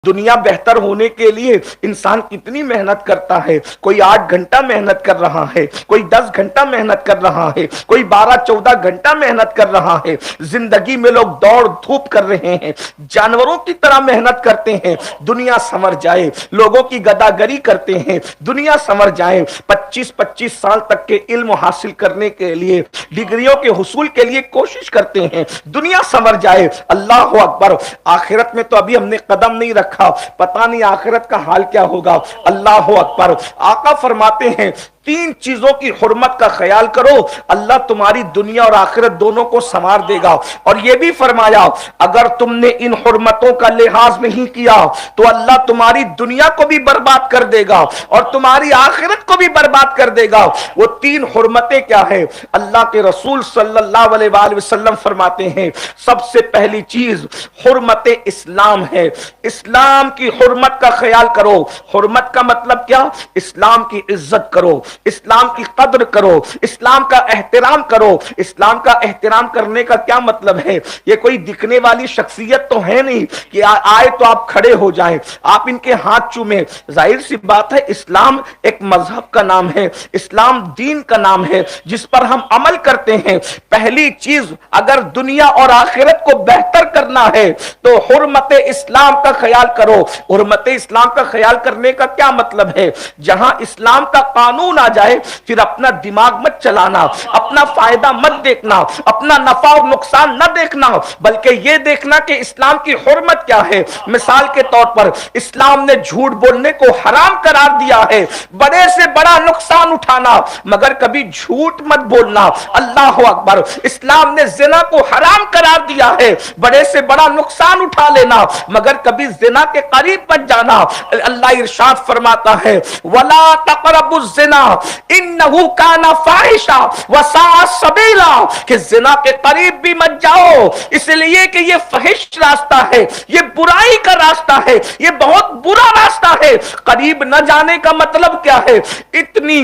دنیا بہتر ہونے کے لیے انسان کتنی محنت کرتا ہے. کوئی 8 گھنٹہ محنت کر رہا ہے, کوئی 10 گھنٹہ محنت کر رہا ہے, کوئی 12-14 گھنٹہ محنت کر رہا ہے. زندگی میں لوگ دوڑ دھوپ کر رہے ہیں, جانوروں کی طرح محنت کرتے ہیں. دنیا سنور جائے, لوگوں کی گداگری کرتے ہیں, دنیا سنور جائے. 25-25 سال تک کے علم حاصل کرنے کے لیے, ڈگریوں کے حصول کے لیے کوشش کرتے ہیں, دنیا سنور جائے. اللہ اکبر. آخرت میں تو ابھی ہم نے قدم نہیں رکھا, پتہ نہیں آخرت کا حال کیا ہوگا. اللہ اکبر. آقا فرماتے ہیں 3 چیزوں کی حرمت کا خیال کرو, اللہ تمہاری دنیا اور آخرت دونوں کو سنوار دے گا. اور یہ بھی فرمایا اگر تم نے ان حرمتوں کا لحاظ نہیں کیا تو اللہ تمہاری دنیا کو بھی برباد کر دے گا اور تمہاری آخرت کو بھی برباد کر دے گا. وہ 3 حرمتیں کیا ہے؟ اللہ کے رسول صلی اللہ علیہ وآلہ وسلم فرماتے ہیں سب سے پہلی چیز حرمت اسلام ہے. اسلام کی حرمت کا خیال کرو. حرمت کا مطلب کیا؟ اسلام کی عزت کرو, اسلام کی قدر کرو, اسلام کا احترام کرو. اسلام کا احترام کرنے کا کیا مطلب ہے؟ یہ کوئی دکھنے والی شخصیت تو ہے نہیں کہ آئے تو آپ کھڑے ہو جائیں, آپ ان کے ہاتھ چومیں. ظاہر سی بات ہے اسلام ایک مذہب کا نام ہے, اسلام دین کا نام ہے جس پر ہم عمل کرتے ہیں. پہلی چیز اگر دنیا اور آخرت کو بہتر کرنا ہے تو حرمت اسلام کا خیال کرو. حرمت اسلام کا خیال کرنے کا کیا مطلب ہے؟ جہاں اسلام کا قانون آ جائے پھر اپنا دماغ مت چلانا, اپنا فائدہ مت دیکھنا, اپنا نفع اور نقصان نہ دیکھنا, بلکہ یہ دیکھنا کہ اسلام کی حرمت کیا ہے. مثال کے طور پر اسلام نے جھوٹ بولنے کو حرام قرار دیا ہے, بڑے سے بڑا نقصان اٹھانا مگر کبھی جھوٹ مت بولنا. اللہ اکبر. اسلام نے زنا کو حرام قرار دیا ہے, بڑے سے بڑا نقصان اٹھا لینا مگر کبھی زنا کے قریب مت جانا. اللہ ارشاد فرماتا ہے وَلَا تَقْرَبُوا الزِّنَا إِنَّهُ كَانَ فَاحِشًا وَسَاءَ سَبِيلًا, کہ زنا کے قریب بھی مت جاؤ اس لیے کہ یہ فحش راستہ ہے, یہ برائی کا راستہ ہے, یہ بہت برا راستہ ہے. قریب نہ جانے کا مطلب کیا ہے؟ اتنی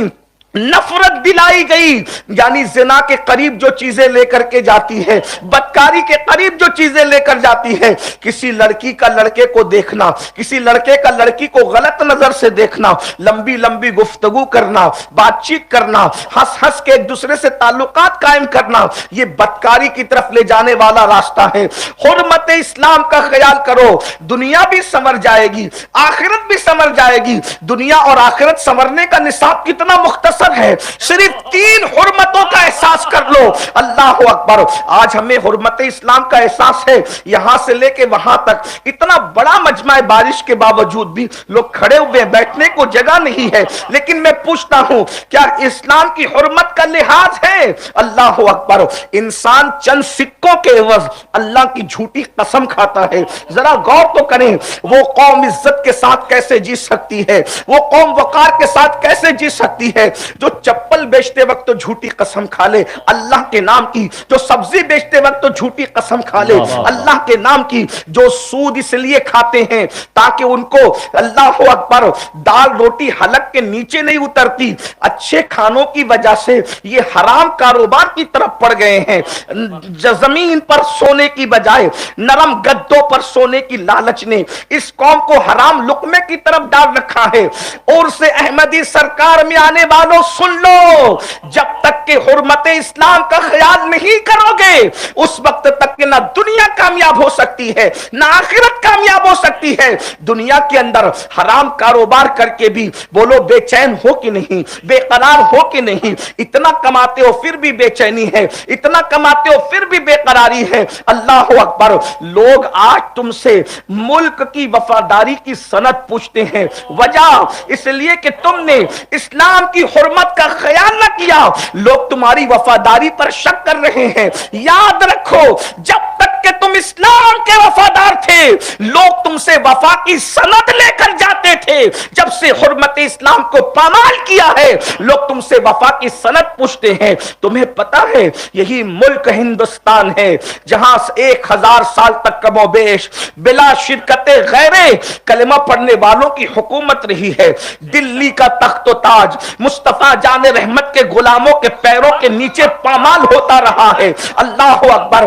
نفرت دلائی گئی, یعنی زنا کے قریب جو چیزیں لے کر کے جاتی ہے, بدکاری کے قریب جو چیزیں لے کر جاتی ہے, کسی لڑکی کا لڑکے کو دیکھنا, کسی لڑکے کا لڑکی کو غلط نظر سے دیکھنا, لمبی لمبی گفتگو کرنا, بات چیت کرنا, ہنس ہنس کے ایک دوسرے سے تعلقات قائم کرنا, یہ بدکاری کی طرف لے جانے والا راستہ ہے. حرمت اسلام کا خیال کرو, دنیا بھی سنور جائے گی, آخرت بھی سنور جائے گی. دنیا اور آخرت سنورنے کا نصاب کتنا مختصر ہے, صرف 3 حرمتوں کا احساس کر لو. اللہ اکبر. آج ہمیں حرمت اسلام کا احساس ہے, یہاں سے لے کے وہاں تک اتنا بڑا مجمع, بارش کے باوجود بھی لوگ کھڑے ہوئے, بیٹھنے کو جگہ نہیں ہے. لیکن میں پوچھتا ہوں کیا اسلام کی حرمت کا لحاظ ہے؟ اللہ اکبر. انسان چند سکوں کے عوض اللہ کی جھوٹی قسم کھاتا ہے. ذرا غور تو کریں, وہ قوم عزت کے ساتھ کیسے جی سکتی ہے, وہ قوم وقار کے ساتھ کیسے جی سکتی ہے جو چپل بیچتے وقت تو جھوٹی قسم کھا لے اللہ کے نام کی, جو سبزی بیچتے وقت تو جھوٹی قسم کھا لے اللہ کے نام کی, جو سود اس لیے کھاتے ہیں تاکہ ان کو اللہ اکبر دال روٹی حلق کے نیچے نہیں اترتی, اچھے کھانوں کی وجہ سے یہ حرام کاروبار کی طرف پڑ گئے ہیں. زمین پر سونے کی بجائے نرم گدوں پر سونے کی لالچ نے اس قوم کو حرام لقمے کی طرف ڈال رکھا ہے. اور سے احمدی سرکار میں آنے والوں سن لو, جب تک کہ حرمت اسلام کا خیال نہیں کرو گے اس وقت تک کہ نہ دنیا کامیاب ہو سکتی ہے نہ آخرت کامیاب ہو سکتی ہے. دنیا کے اندر حرام کاروبار کر کے بھی بولو بے چین ہو کہ نہیں, بے قرار ہو کہ نہیں, اتنا کماتے ہو پھر بھی بے چینی ہے, اتنا کماتے ہو پھر بھی بے قراری ہے. اللہ اکبر. لوگ آج تم سے ملک کی وفاداری کی سند پوچھتے ہیں, وجہ اس لیے کہ تم نے اسلام کی حرمت کا خیال نہ کیا, لوگ تمہاری وفاداری پر شک کر رہے ہیں. یاد رکھو جب تک کہ تم اسلام کے وفادار تھے لوگ تم سے وفا کی سند لے کر جاتے تھے, جب سے حرمت اسلام کو پامال کیا ہے لوگ تم سے وفا کی سند پوچھتے ہیں. تمہیں پتا ہے یہی ملک ہندوستان ہے جہاں 1000 سال تک کم و بیش بلا شرکت غیرے کلمہ پڑھنے والوں کی حکومت رہی ہے. دلی کا تخت و تاج مصطفیٰ جان رحمت کے غلاموں کے پیروں کے نیچے پامال ہوتا رہا ہے. اللہ اکبر.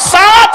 7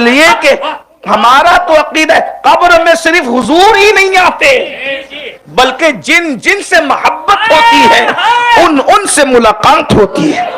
لیے کہ ہمارا تو عقیدہ ہے قبر میں صرف حضور ہی نہیں آتے بلکہ جن جن سے محبت ہوتی ہے ان سے ملاقات ہوتی ہے.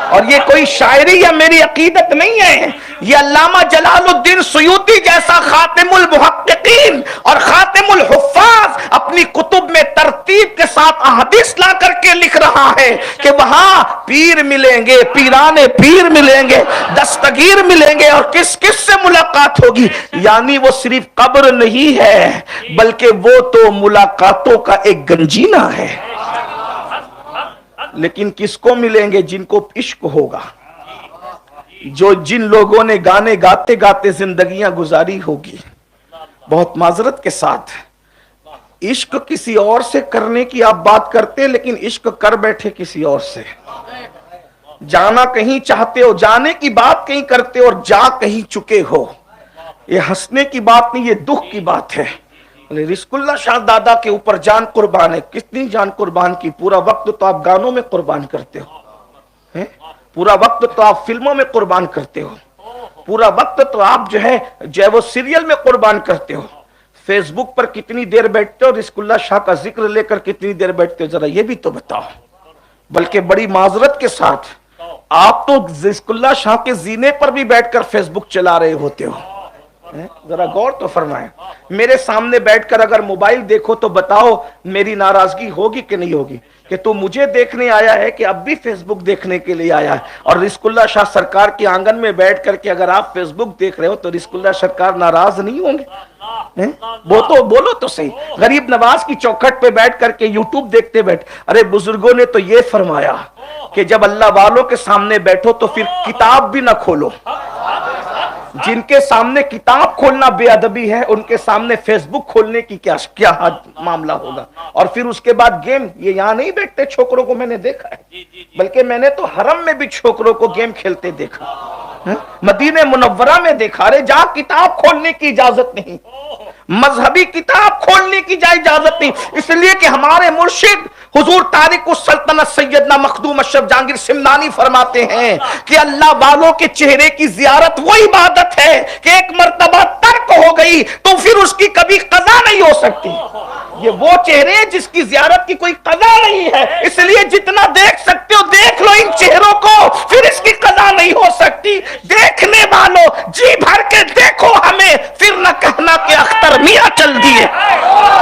اور یہ کوئی شاعری یا میری عقیدت نہیں ہے, یہ علامہ جلال الدین سیوطی جیسا خاتم المحققین اور خاتم الحفاظ اپنی کتب میں ترتیب کے ساتھ احادیث لا کر کے لکھ رہا ہے کہ وہاں پیر ملیں گے, پیران پیر ملیں گے, دستگیر ملیں گے, اور کس کس سے ملاقات ہوگی. یعنی وہ صرف قبر نہیں ہے بلکہ وہ تو ملاقاتوں کا ایک گنجینہ ہے. لیکن کس کو ملیں گے؟ جن کو عشق ہوگا, جو جن لوگوں نے گانے گاتے گاتے زندگیاں گزاری ہوگی. بہت معذرت کے ساتھ عشق کسی اور سے کرنے کی آپ بات کرتے, لیکن عشق کر بیٹھے کسی اور سے. جانا کہیں چاہتے ہو, جانے کی بات کہیں کرتے اور جا کہیں چکے ہو. یہ ہنسنے کی بات نہیں, یہ دکھ کی بات ہے. رزق اللہ شاہ دادا کے اوپر جان قربان ہے. کتنی جان قربان کی؟ پورا وقت تو آپ گانوں میں قربان کرتے ہو, پورا وقت تو آپ فلموں میں قربان کرتے ہو, پورا وقت تو آپ جو ہے وہ سیریل میں قربان کرتے ہو. فیس بک پر کتنی دیر بیٹھتے ہو, رزق اللہ شاہ کا ذکر لے کر کتنی دیر بیٹھتے ہو؟ ذرا یہ بھی تو بتاؤ. بلکہ بڑی معذرت کے ساتھ آپ تو رزق اللہ شاہ کے زینے پر بھی بیٹھ کر فیس بک چلا رہے ہوتے ہو. ذرا غور تو فرمائیں. میرے سامنے بیٹھ کر اگر موبائل دیکھو تو بتاؤ میری ناراضگی ہوگی کہ نہیں ہوگی کہ تو مجھے دیکھنے آیا ہے کہ اب بھی فیس بک دیکھنے کے لیے آیا ہے. اور رزق اللہ شاہ سرکار کے آنگن میں بیٹھ کر کے اگر آپ فیس بک دیکھ رہے ہو تو رزق اللہ سرکار ناراض نہیں ہوں گے؟ وہ تو بولو تو صحیح. غریب نواز کی چوکھٹ پہ بیٹھ کر کے یوٹیوب دیکھتے بیٹھ. ارے بزرگوں نے تو یہ فرمایا کہ جب اللہ والوں کے سامنے بیٹھو تو پھر کتاب بھی نہ کھولو. جن کے سامنے کتاب کھولنا بے ادبی ہے, ان کے سامنے فیس بک کھولنے کی کیا معاملہ ہوگا. اور پھر اس کے بعد گیم. یہ یہاں نہیں بیٹھتے چھوکروں کو, میں نے دیکھا ہے, بلکہ میں نے تو حرم میں بھی چھوکروں کو گیم کھیلتے دیکھا, مدینہ منورہ میں دیکھا. ارے جا, کتاب کھولنے کی اجازت نہیں, مذہبی کتاب کھولنے کی اجازت نہیں. اس لیے کہ ہمارے مرشد حضور تارک السلطنت سیدنا مخدوم اشرف جہانگیر سمنانی فرماتے ہیں کہ اللہ والوں کے چہرے کی زیارت وہ عبادت ہے کہ ایک مرتبہ ترک ہو گئی تو پھر اس کی کبھی قضا نہیں ہو سکتی. یہ وہ چہرے جس کی زیارت کی کوئی قضا نہیں ہے, اس لیے جتنا دیکھ سکتے ہو دیکھ لو ان چہروں کو, پھر اس کی قضا نہیں ہو سکتی. دیکھنے والوں جی بھر کے دیکھو ہمیں, پھر نہ کہنا کہ اختر میاں چل دیے.